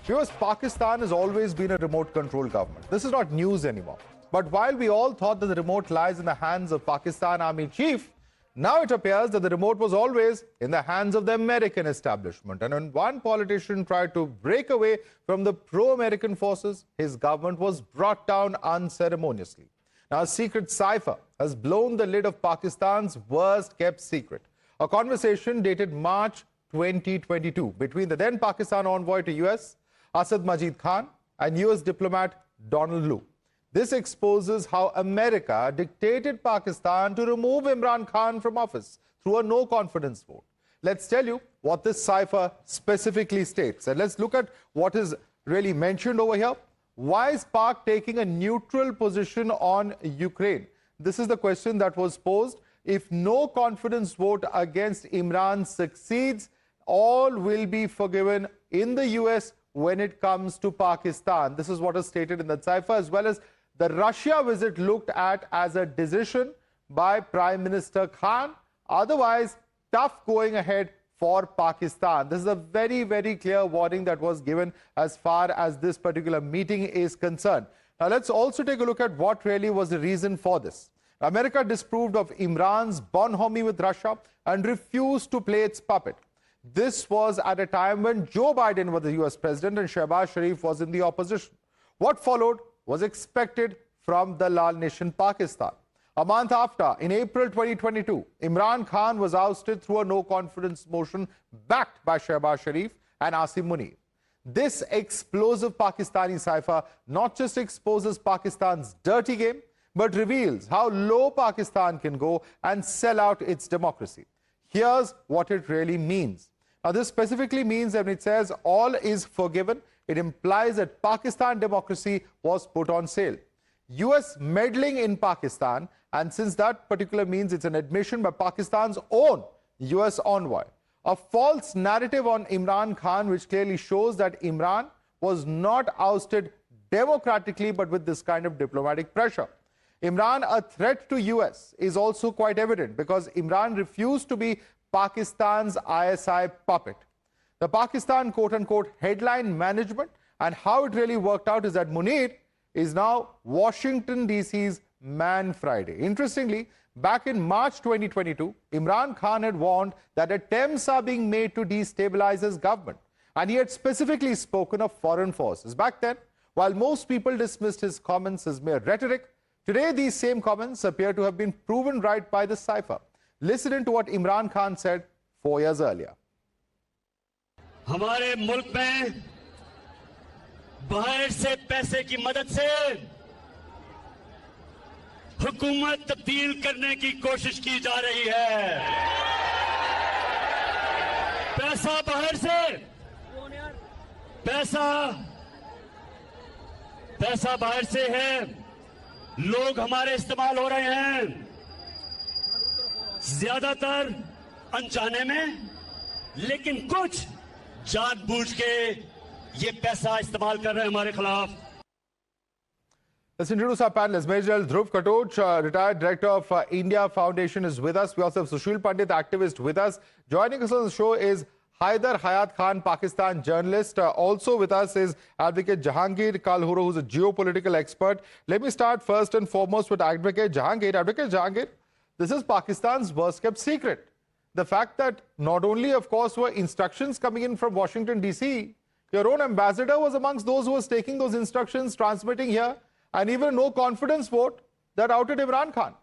Because Pakistan has always been a remote-controlled government. This is not news anymore. But while we all thought that the remote lies in the hands of Pakistan Army Chief, now it appears that the remote was always in the hands of the American establishment. And when one politician tried to break away from the pro-American forces, his government was brought down unceremoniously. Now, a secret cipher has blown the lid of Pakistan's worst-kept secret. A conversation dated March 2022 between the then Pakistan envoy to US, Asad Majid Khan, and US diplomat Donald Lu. This exposes how America dictated Pakistan to remove Imran Khan from office through a no-confidence vote. Let's tell you what this cipher specifically states. And let's look at what is really mentioned over here. Why is Pak taking a neutral position on Ukraine? This is the question that was posed. If no confidence vote against Imran succeeds, all will be forgiven in the US when it comes to Pakistan. This is what is stated in the cipher, as well as the Russia visit looked at as a decision by Prime Minister Khan. Otherwise, tough going ahead for Pakistan. This is a very, very clear warning that was given as far as this particular meeting is concerned. Now, let's also take a look at what really was the reason for this. America disapproved of Imran's bonhomie with Russia and refused to play its puppet. This was at a time when Joe Biden was the US president and Shehbaz Sharif was in the opposition. What followed was expected from the Lal nation Pakistan. A month after, in April 2022, Imran Khan was ousted through a no-confidence motion backed by Shehbaz Sharif and Asim Munir. This explosive Pakistani cipher not just exposes Pakistan's dirty game, but reveals how low Pakistan can go and sell out its democracy. Here's what it really means. Now, this specifically means that when it says all is forgiven, it implies that Pakistan democracy was put on sale. US meddling in Pakistan, and since that particular means it's an admission by Pakistan's own US envoy. A false narrative on Imran Khan, which clearly shows that Imran was not ousted democratically, but with this kind of diplomatic pressure. Imran, a threat to US, is also quite evident because Imran refused to be Pakistan's ISI puppet. The Pakistan quote-unquote headline management and how it really worked out is that Munir is now Washington DC's Man Friday. Interestingly, back in March 2022, Imran Khan had warned that attempts are being made to destabilize his government. And he had specifically spoken of foreign forces. Back then, while most people dismissed his comments as mere rhetoric, today these same comments appear to have been proven right by the cipher. Listen in to what Imran Khan said 4 years earlier. हमारे मुल्क में बाहर से पैसे की मदद से हुकूमत तब्दील करने की कोशिश की जा रही है। पैसा बाहर से पैसा बाहर से है, लोग हमारे इस्तेमाल हो रहे हैं, ज्यादातर अनजाने में, लेकिन कुछ जानबूझ के ये पैसा इस्तेमाल कर रहे हैं हमारे खिलाफ। Let's introduce our panelists. Major Dhruv Katoch, retired director of India Foundation, is with us. We also have Sushil Pandit, activist, with us. Joining us on the show is Haider Hayat Khan, Pakistan journalist. Also with us is Advocate Jahangir Kalhuro, who's a geopolitical expert. Let me start first and foremost with Advocate Jahangir. Advocate Jahangir, this is Pakistan's worst-kept secret. The fact that not only, of course, were instructions coming in from Washington, D.C., your own ambassador was amongst those who was taking those instructions, transmitting here, and even no confidence vote that outed Imran Khan.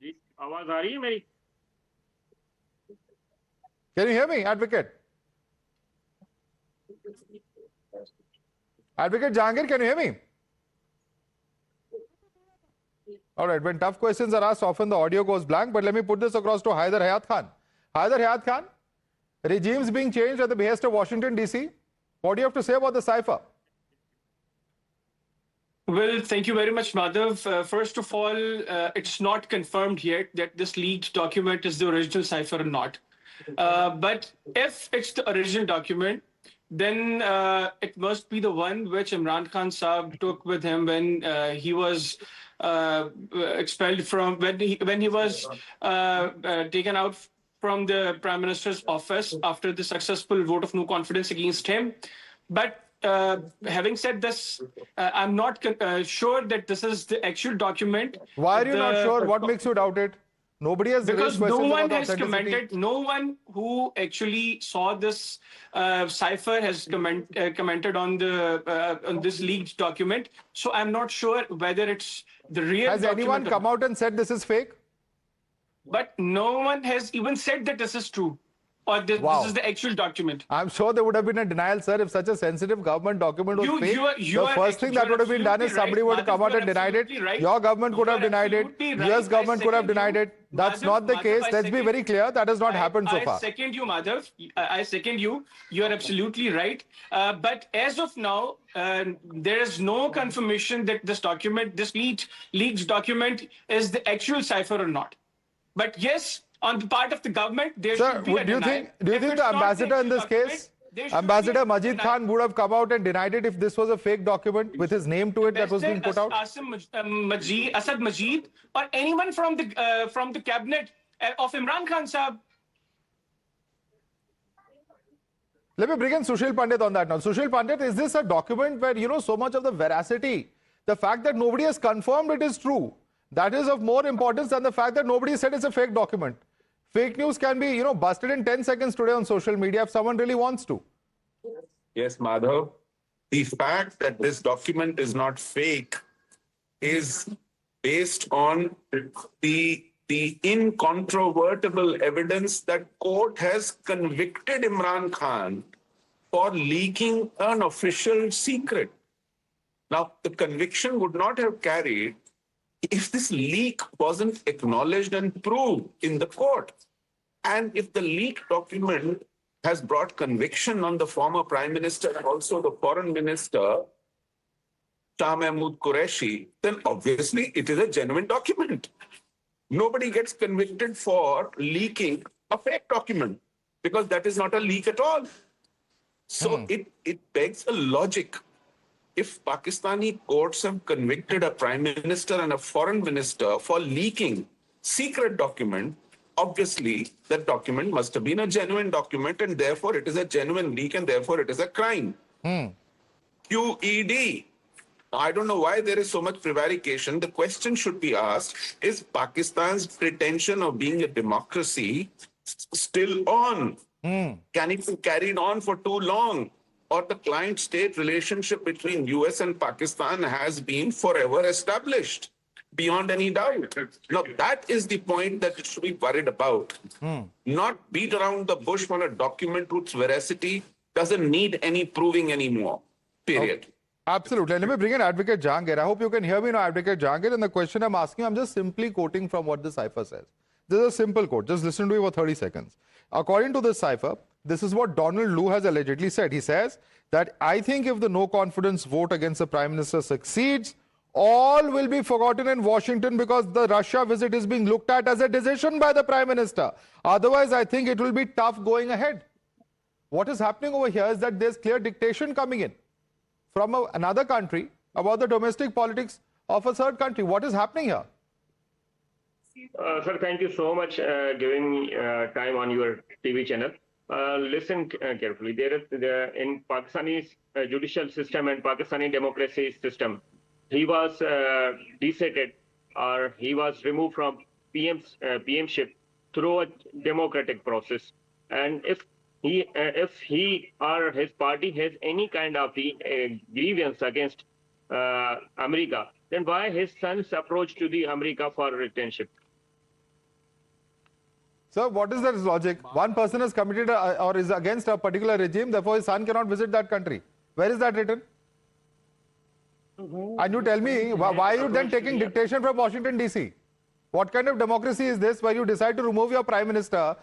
आवाज आ रही है मेरी? Can you hear me, Advocate? Advocate Jahangir, can you hear me? All right, when tough questions are asked, often the audio goes blank, but let me put this across to Haider Hayat Khan. Haider Hayat Khan, regimes being changed at the behest of Washington, D.C. What do you have to say about the cipher? Well, thank you very much, Madhav. First of all, it's not confirmed yet that this leaked document is the original cipher or not. But if it's the original document, then it must be the one which Imran Khan Saab took with him when he was expelled from, when he was taken out from the Prime Minister's office after the successful vote of no confidence against him. But having said this, I'm not sure that this is the actual document. Why are you not sure? What makes you doubt it? Nobody has Because raised no questions one about has authenticity. commented. No one who actually saw this cipher has commented on this leaked document. So I'm not sure whether it's the real Has document. anyone come out and said this is fake? But no one has even said that this is true or this is the actual document. I'm sure there would have been a denial, sir, if such a sensitive government document was fake. The first thing that would have been done is somebody would have come out and denied it. Your government could have denied it. US government could have denied it. That's not the case. Let's be very clear. That has not happened so far. I second you, Madhav. I second you. You are absolutely right. But as of now, there is no confirmation that this document, this leaked document, is the actual cipher or not. But yes, on the part of the government, there should be a denial. Do you think the ambassador in this case, Ambassador Majid Khan, would have come out and denied it if this was a fake document with his name to it that was being put out? Asim Asad Majid, or anyone from the cabinet of Imran Khan Sahab. Let me bring in Sushil Pandit on that now. Sushil Pandit, is this a document where, you know, so much of the veracity, the fact that nobody has confirmed it is true, that is of more importance than the fact that nobody said it's a fake document? Fake news can be, you know, busted in 10 seconds today on social media if someone really wants to. Yes, Madhav. The fact that this document is not fake is based on the incontrovertible evidence that court has convicted Imran Khan for leaking an official secret. Now, the conviction would not have carried if this leak wasn't acknowledged and proved in the court. And if the leaked document has brought conviction on the former Prime Minister and also the Foreign Minister, Shah Mahmood Qureshi, then obviously it is a genuine document. Nobody gets convicted for leaking a fake document because that is not a leak at all. So it begs a logic. If Pakistani courts have convicted a prime minister and a foreign minister for leaking secret document, obviously that document must have been a genuine document and therefore it is a genuine leak and therefore it is a crime. QED. I don't know why there is so much prevarication. The question should be asked, is Pakistan's pretension of being a democracy still on? Can it be carried on for too long? Or the client-state relationship between US and Pakistan has been forever established, beyond any doubt. Now, that is the point that it should be worried about. Not beat around the bush on a document whose veracity doesn't need any proving anymore, period. Okay. Absolutely. Let me bring in Advocate Jahangir. I hope you can hear me now, Advocate Jahangir. And the question I'm asking, I'm just simply quoting from what the cipher says. This is a simple quote. Just listen to it for 30 seconds. According to the cipher, this is what Donald Lu has allegedly said. He says that, I think if the no confidence vote against the Prime Minister succeeds, all will be forgotten in Washington because the Russia visit is being looked at as a decision by the Prime Minister. Otherwise, I think it will be tough going ahead. What is happening over here is that there's clear dictation coming in from another country about the domestic politics of a third country. What is happening here? Sir, thank you so much giving me time on your TV channel. Listen carefully. In Pakistani judicial system and Pakistani democracy system, he was deseated or he was removed from PMship through a democratic process. And if he or his party has any kind of grievance against America, then why his son's approach to the America for retention? Sir, what is that logic? One person has committed or is against a particular regime, therefore his son cannot visit that country. Where is that written? And you tell me, why are you then taking dictation from Washington, D.C.? What kind of democracy is this where you decide to remove your Prime Minister,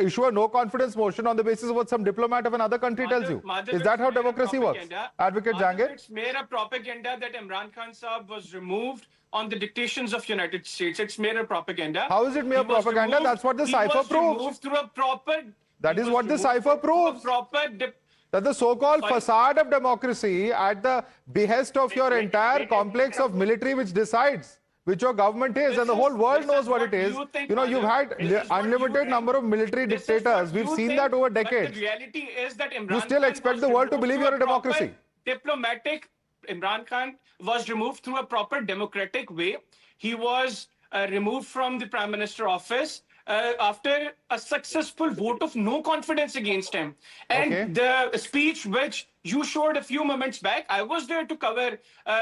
issue a no-confidence motion on the basis of what some diplomat of another country tells you? Is that how democracy works? Advocate Jahangir? It's mere propaganda that Imran Khan Sahab was removed on the dictations of United States. It's mere propaganda. How is it mere propaganda? That's what the cipher proves. Through a proper... That is what the cipher proves. That the so-called facade of democracy at the behest of your entire complex of military which decides which your government is, and the whole world knows what it is. You know, you've had unlimited number of military dictators. We've seen that over decades. But the reality is that Imran You still Khan expect was the world to removed believe through you're a democracy. Diplomatic. Imran Khan was removed through a proper democratic way. He was removed from the Prime Minister office after a successful vote of no confidence against him. And the speech which you showed a few moments back, I was there to cover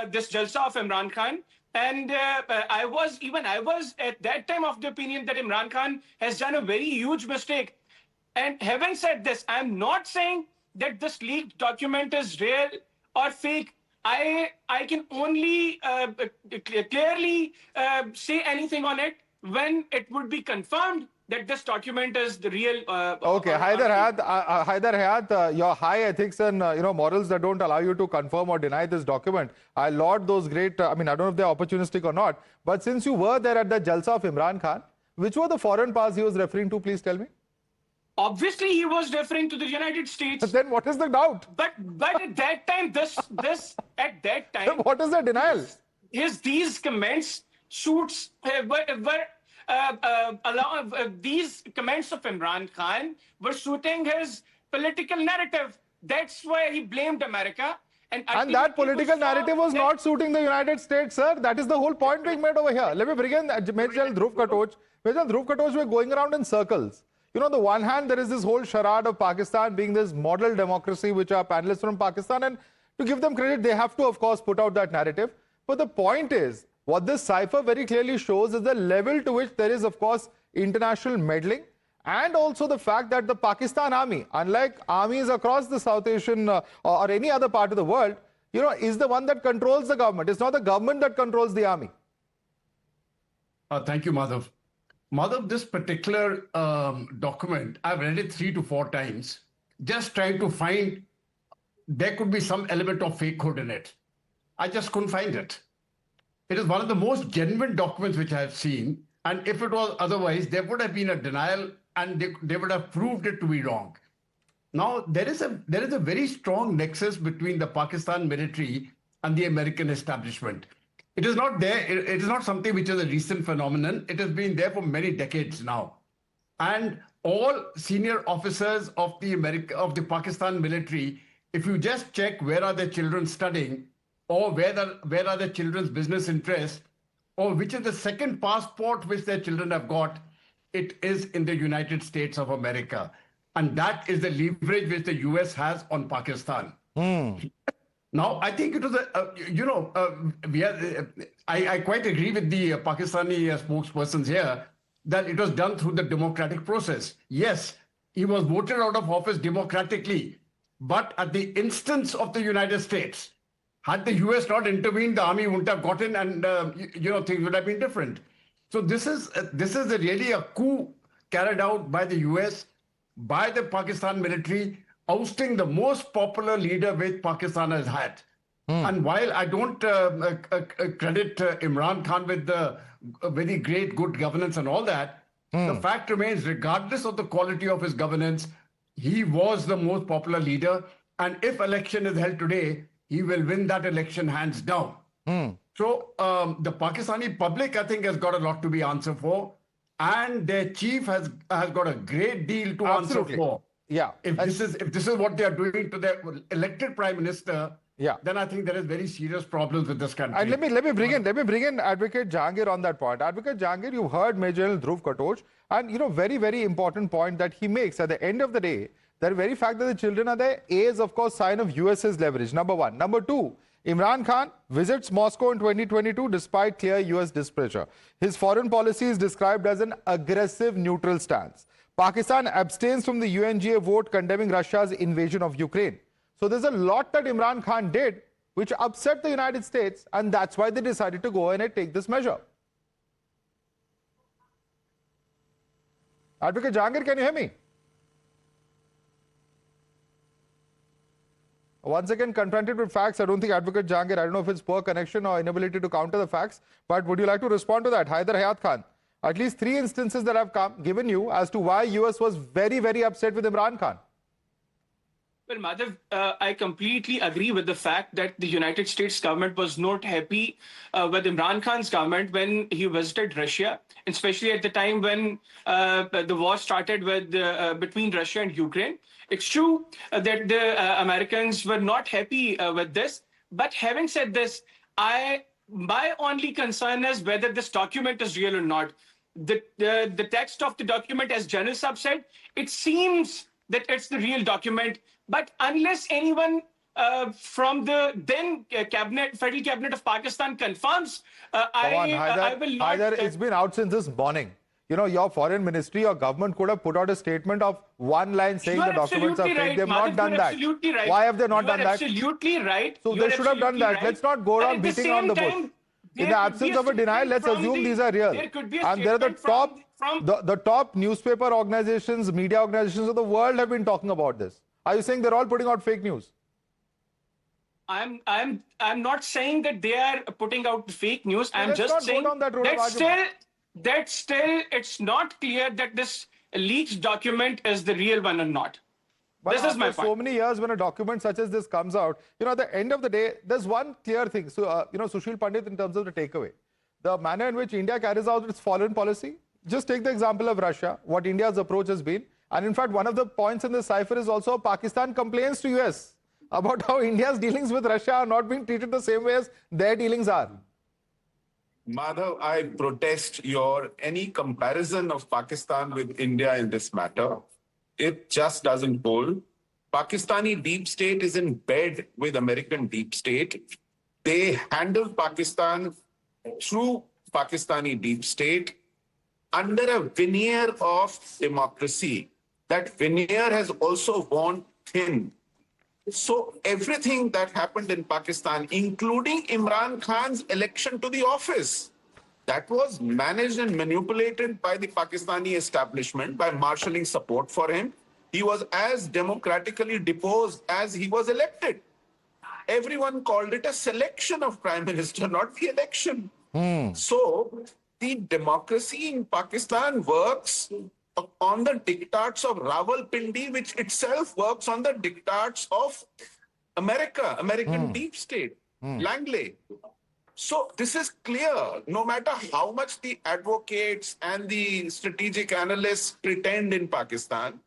this Jalsa of Imran Khan. And I was at that time of the opinion that Imran Khan has done a very huge mistake. And having said this, I'm not saying that this leaked document is real or fake. I can only clearly say anything on it when it would be confirmed that this document is the real. Okay, Haider Hayat, your high ethics and morals that don't allow you to confirm or deny this document. I laud those great. I mean, I don't know if they're opportunistic or not. But since you were there at the Jalsa of Imran Khan, which were the foreign powers he was referring to? Please tell me. Obviously, he was referring to the United States. Then what is the doubt? But at that time, at that time, what is the denial? These comments these comments of Imran Khan were suiting his political narrative. That's why he blamed America. And that political narrative was not suiting the United States, sir. That is the whole point being made over here. Let me bring in Major General Dhruv Katoch. Major General Dhruv Katoch, we're going around in circles. You know, on the one hand, there is this whole charade of Pakistan being this model democracy, which are panelists from Pakistan. And to give them credit, they have to, of course, put out that narrative. But the point is, what this cipher very clearly shows is the level to which there is, of course, international meddling. And also the fact that the Pakistan army, unlike armies across the South Asian or any other part of the world, you know, is the one that controls the government. It's not the government that controls the army. Thank you, Madhav. Madhav, this particular document, I've read it 3 to 4 times, just trying to find there could be some element of fakehood in it. I just couldn't find it. It is one of the most genuine documents which I have seen. And if it was otherwise, there would have been a denial and they would have proved it to be wrong. Now, there is a very strong nexus between the Pakistan military and the American establishment. It is not there. It is not something which is a recent phenomenon. It has been there for many decades now. And all senior officers of the Pakistan military, if you just check where are their children studying, or where are their children's business interests, or which is the second passport which their children have got, it is in the United States of America. And that is the leverage which the US has on Pakistan. Now, I think it was I quite agree with the Pakistani spokespersons here that it was done through the democratic process. Yes, he was voted out of office democratically, but at the instance of the United States. Had the US not intervened, the army wouldn't have gotten, and things would have been different. So this is really a coup carried out by the US, by the Pakistan military, ousting the most popular leader which Pakistan has had. And while I don't credit Imran Khan with the very great good governance and all that, the fact remains, regardless of the quality of his governance, he was the most popular leader. And if election is held today, he will win that election hands down. So the Pakistani public, I think, has got a lot to be answered for. And their chief has got a great deal to answer for. Yeah. If this is what they are doing to their elected prime minister, then I think there is very serious problems with this country. And let me bring in Advocate Jahangir on that point. Advocate Jahangir, you heard Major General Dhruv Katoch, and very, very important point that he makes at the end of the day, the very fact that the children are there is, of course, sign of US's leverage. Number one. Number two, Imran Khan visits Moscow in 2022 despite clear US displeasure. His foreign policy is described as an aggressive neutral stance. Pakistan abstains from the UNGA vote condemning Russia's invasion of Ukraine. So there's a lot that Imran Khan did which upset the United States, and that's why they decided to go in and take this measure. Advocate Jahangir, can you hear me? Once again, confronted with facts, I don't think Advocate Jahangir, I don't know if it's poor connection or inability to counter the facts, but would you like to respond to that? Haider Hayat Khan, at least 3 instances that I've given you as to why US was very, very upset with Imran Khan. Well, Madhav, I completely agree with the fact that the United States government was not happy with Imran Khan's government when he visited Russia, especially at the time when the war started with between Russia and Ukraine. It's true that the Americans were not happy with this. But having said this, my only concern is whether this document is real or not. The text of the document, as General Saab said, it seems that it's the real document. But unless anyone from the then federal cabinet of Pakistan confirms, I will not. Haider, it's been out since this morning. You know, your foreign ministry or government could have put out a statement of one line saying the documents are fake. Right. They've not done that. Right. Why have they not done that? Absolutely right. So they should have done that. Right. Let's not go around beating on the bush. In the absence of a denial, let's assume these are real. And there are the top newspaper organizations, media organizations of the world have been talking about this. Are you saying they're all putting out fake news? I'm not saying that they are putting out fake news. So I'm just saying that still it's not clear that this leaked document is the real one or not. But this is my point. So many years when a document such as this comes out, you know, at the end of the day, there's one clear thing. So, you know, Sushil Pandit, in terms of the takeaway, the manner in which India carries out its foreign policy, just take the example of Russia, what India's approach has been. And in fact, one of the points in the cipher is also Pakistan complains to US about how India's dealings with Russia are not being treated the same way as their dealings are. Madhav, I protest any comparison of Pakistan with India in this matter. It just doesn't hold. Pakistani deep state is in bed with American deep state. They handle Pakistan through Pakistani deep state under a veneer of democracy. That veneer has also worn thin. So everything that happened in Pakistan, including Imran Khan's election to the office, that was managed and manipulated by the Pakistani establishment by marshalling support for him. He was as democratically deposed as he was elected. Everyone called it a selection of prime minister, not the election. So the democracy in Pakistan works on the diktats of Rawalpindi, which itself works on the diktats of American deep state, Langley. So this is clear. No matter how much the advocates and the strategic analysts pretend in Pakistan,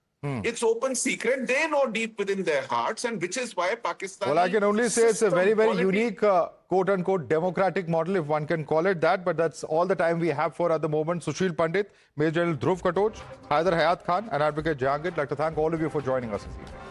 it's open secret. They know deep within their hearts, and which is why Pakistan. Well, I can only say it's a very, very unique, quote-unquote, democratic model, if one can call it that. But that's all the time we have for at the moment. Sushil Pandit, Major General Dhruv Katoch, Haider Hayat Khan, and Advocate Jahangir. I'd like to thank all of you for joining us this evening.